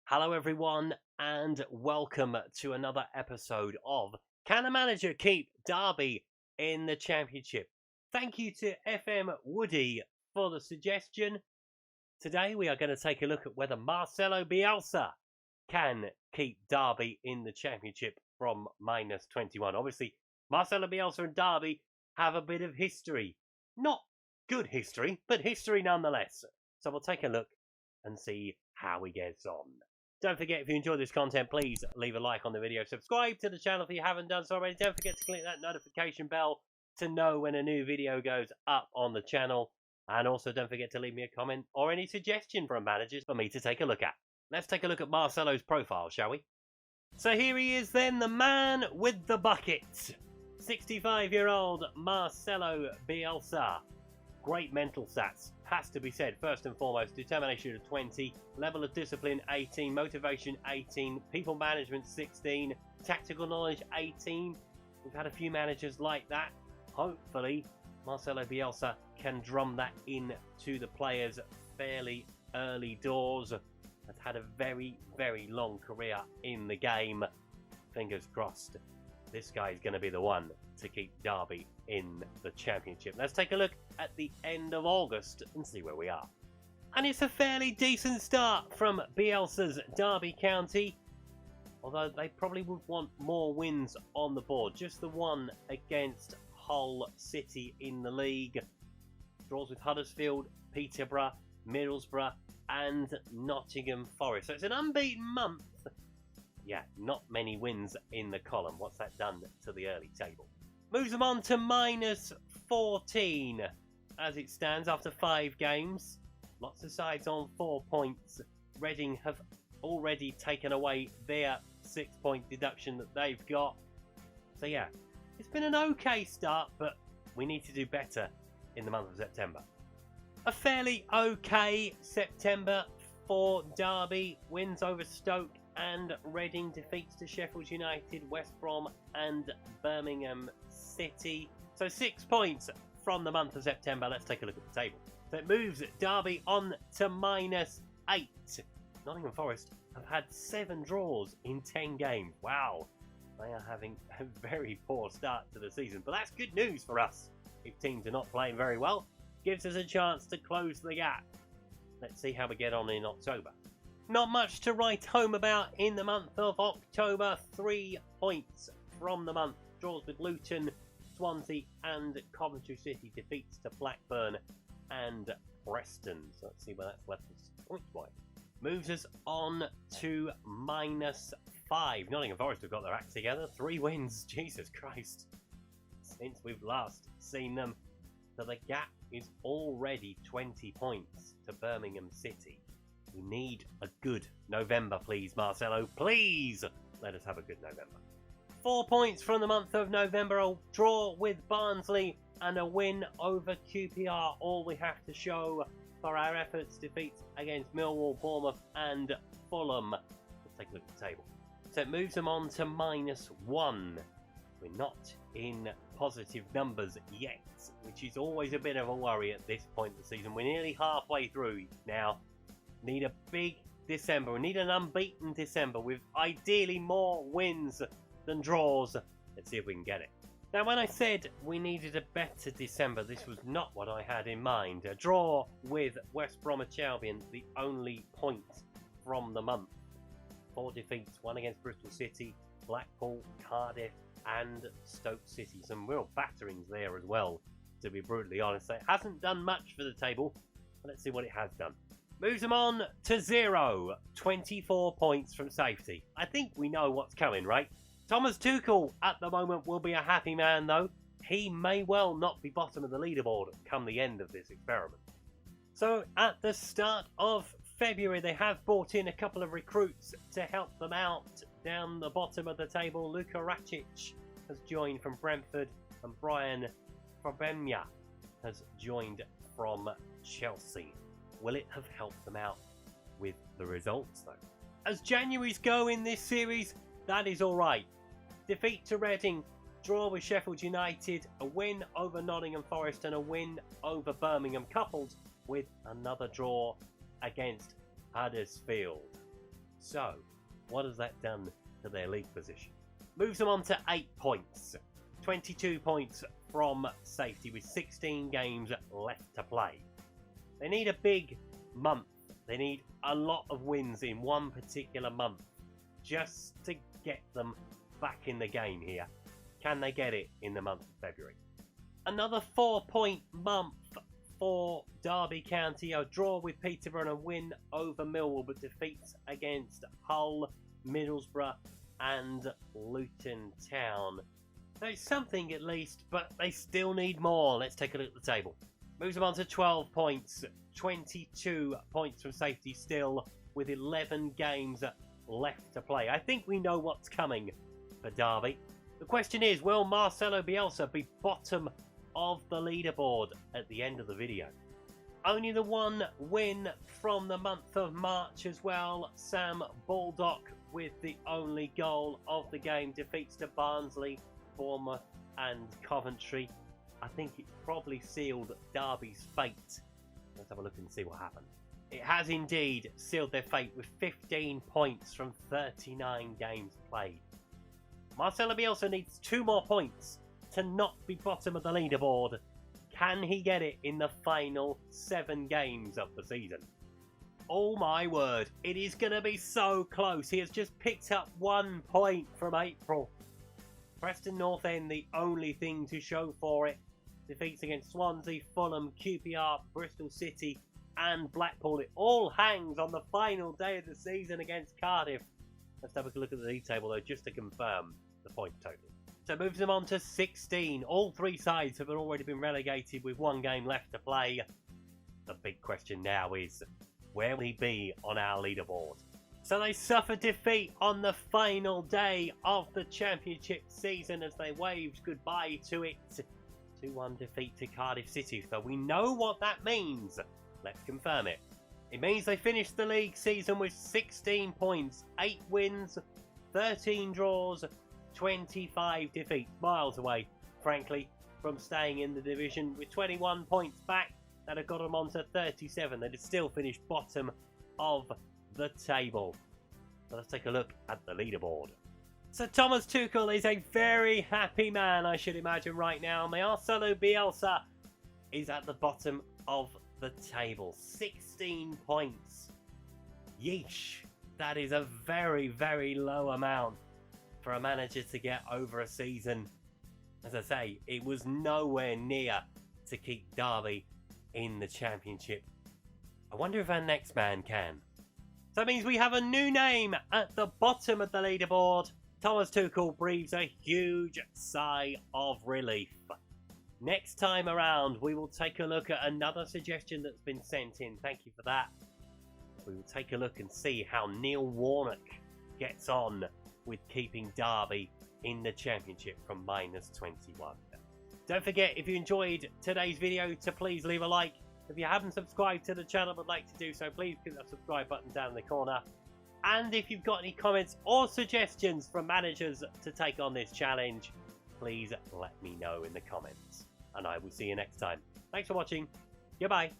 Hello everyone and welcome to another episode of Can a Manager Keep Derby in the Championship? Thank you to FM Woody for the suggestion. Today we are going to take a look at whether Marcelo Bielsa can keep Derby in the Championship from -21. Obviously, Marcelo Bielsa and Derby have a bit of history. Not good history, but history nonetheless. So we'll take a look and see how he gets on. Don't forget, if you enjoy this content, please leave a like on the video. Subscribe to the channel if you haven't done so already. Don't forget to click that notification bell to know when a new video goes up on the channel. And also don't forget to leave me a comment or any suggestion from managers for me to take a look at. Let's take a look at Marcelo's profile, shall we? So here he is then, the man with the bucket. 65-year-old Marcelo Bielsa. Great mental stats, has to be said. First and foremost, determination of 20, level of discipline 18, motivation 18, people management 16, tactical knowledge 18. We've had a few managers like that. Hopefully, Marcelo Bielsa can drum that in to the players fairly early doors. Has had a very, very long career in the game. Fingers crossed, this guy is going to be the one to keep Derby in the Championship. Let's take a look at the end of August and see where we are. And it's a fairly decent start from Bielsa's Derby County, although they probably would want more wins on the board. Just the one against Hull City in the league. Draws with Huddersfield, Peterborough, Middlesbrough and Nottingham Forest. So it's an unbeaten month. Yeah, not many wins in the column. What's that done to the early table? Moves them on to -14 as it stands after 5 games. Lots of sides on 4 points. Reading have already taken away their 6-point deduction that they've got. So yeah, it's been an okay start, but we need to do better in the month of September. A fairly okay September for Derby. Wins over Stoke and Reading, defeats to Sheffield United, West Brom and Birmingham City. So 6 points from the month of September. Let's take a look at the table. So it moves Derby on to -8. Nottingham Forest have had 7 draws in 10 games. Wow, they are having a very poor start to the season. But that's good news for us. If teams are not playing very well, gives us a chance to close the gap. Let's see how we get on in October. Not much to write home about in the month of October. 3 points from the month. Draws with Luton, Swansea and Coventry City. Defeats to Blackburn and Preston. So let's see where that's left us points-wise. Moves us on to -5. Nottingham Forest have got their act together. 3 wins. Jesus Christ. Since we've last seen them. So the gap is already 20 points to Birmingham City. We need a good November, please, Marcelo. Please let us have a good November. 4 points from the month of November. A draw with Barnsley and a win over QPR. All we have to show for our efforts. Defeats against Millwall, Bournemouth and Fulham. Let's take a look at the table. So it moves them on to -1. We're not in positive numbers yet, which is always a bit of a worry at this point in the season. We're nearly halfway through now. Need a big December. We need an unbeaten December with ideally more wins than draws. Let's see if we can get it. Now, when I said we needed a better December, this was not what I had in mind. A draw with West Bromwich Albion, the only point from the month. 4 defeats, 1 against Bristol City, Blackpool, Cardiff and Stoke City. Some real batterings there as well, to be brutally honest. So it hasn't done much for the table, but let's see what it has done. Moves them on to 0. 24 points from safety. I think we know what's coming, right? Thomas Tuchel at the moment will be a happy man, though. He may well not be bottom of the leaderboard come the end of this experiment. So at the start of February, they have brought in a couple of recruits to help them out down the bottom of the table. Luka Rakic has joined from Brentford and Brian Fabemia has joined from Chelsea. Will it have helped them out with the results, though? As January's go in this series, that is alright. Defeat to Reading, draw with Sheffield United, a win over Nottingham Forest and a win over Birmingham, coupled with another draw against Huddersfield. So, what has that done to their league position? Moves them on to 8 points. 22 points from safety with 16 games left to play. They need a big month. They need a lot of wins in one particular month just to get them back in the game here. Can they get it in the month of February? Another 4-point month for Derby County. A draw with Peterborough and a win over Millwall, but defeats against Hull, Middlesbrough and Luton Town. So it's something at least, but they still need more. Let's take a look at the table. Moves them on to 12 points. 22 points from safety still, with 11 games left to play. I think we know what's coming for Derby. The question is, will Marcelo Bielsa be bottom of the leaderboard at the end of the video? Only the one win from the month of March as well. Sam Baldock with the only goal of the game. Defeats to Barnsley, Bournemouth and Coventry. I think it probably sealed Derby's fate. Let's have a look and see what happened. It has indeed sealed their fate with 15 points from 39 games played. Marcelo Bielsa needs 2 more points to not be bottom of the leaderboard. Can he get it in the final 7 games of the season? Oh my word, it is going to be so close. He has just picked up 1 point from April. Preston North End, the only thing to show for it. Defeats against Swansea, Fulham, QPR, Bristol City and Blackpool. It all hangs on the final day of the season against Cardiff. Let's have a look at the league table though, just to confirm the point total. So it moves them on to 16. All 3 sides have already been relegated with 1 game left to play. The big question now is, where will he be on our leaderboard? So they suffer defeat on the final day of the championship season as they waved goodbye to it. 2-1 defeat to Cardiff City. So we know what that means. Let's confirm it. It means they finished the league season with 16 points, 8 wins, 13 draws, 25 defeats. Miles away, frankly, from staying in the division. With 21 points back, that had got them on to 37. They'd still finished bottom of the table. So let's take a look at the leaderboard. So Thomas Tuchel is a very happy man, I should imagine, right now. Marcelo Bielsa is at the bottom of the table. 16 points. Yeesh. That is a very, very low amount for a manager to get over a season. As I say, it was nowhere near to keep Derby in the championship. I wonder if our next man can. So that means we have a new name at the bottom of the leaderboard. Thomas Tuchel breathes a huge sigh of relief. Next time around, we will take a look at another suggestion that's been sent in. Thank you for that. We will take a look and see how Neil Warnock gets on with keeping Derby in the championship from -21. Don't forget, if you enjoyed today's video, to please leave a like. If you haven't subscribed to the channel but would like to do so, please click that subscribe button down in the corner. And if you've got any comments or suggestions from managers to take on this challenge, please let me know in the comments. And I will see you next time. Thanks for watching. Goodbye.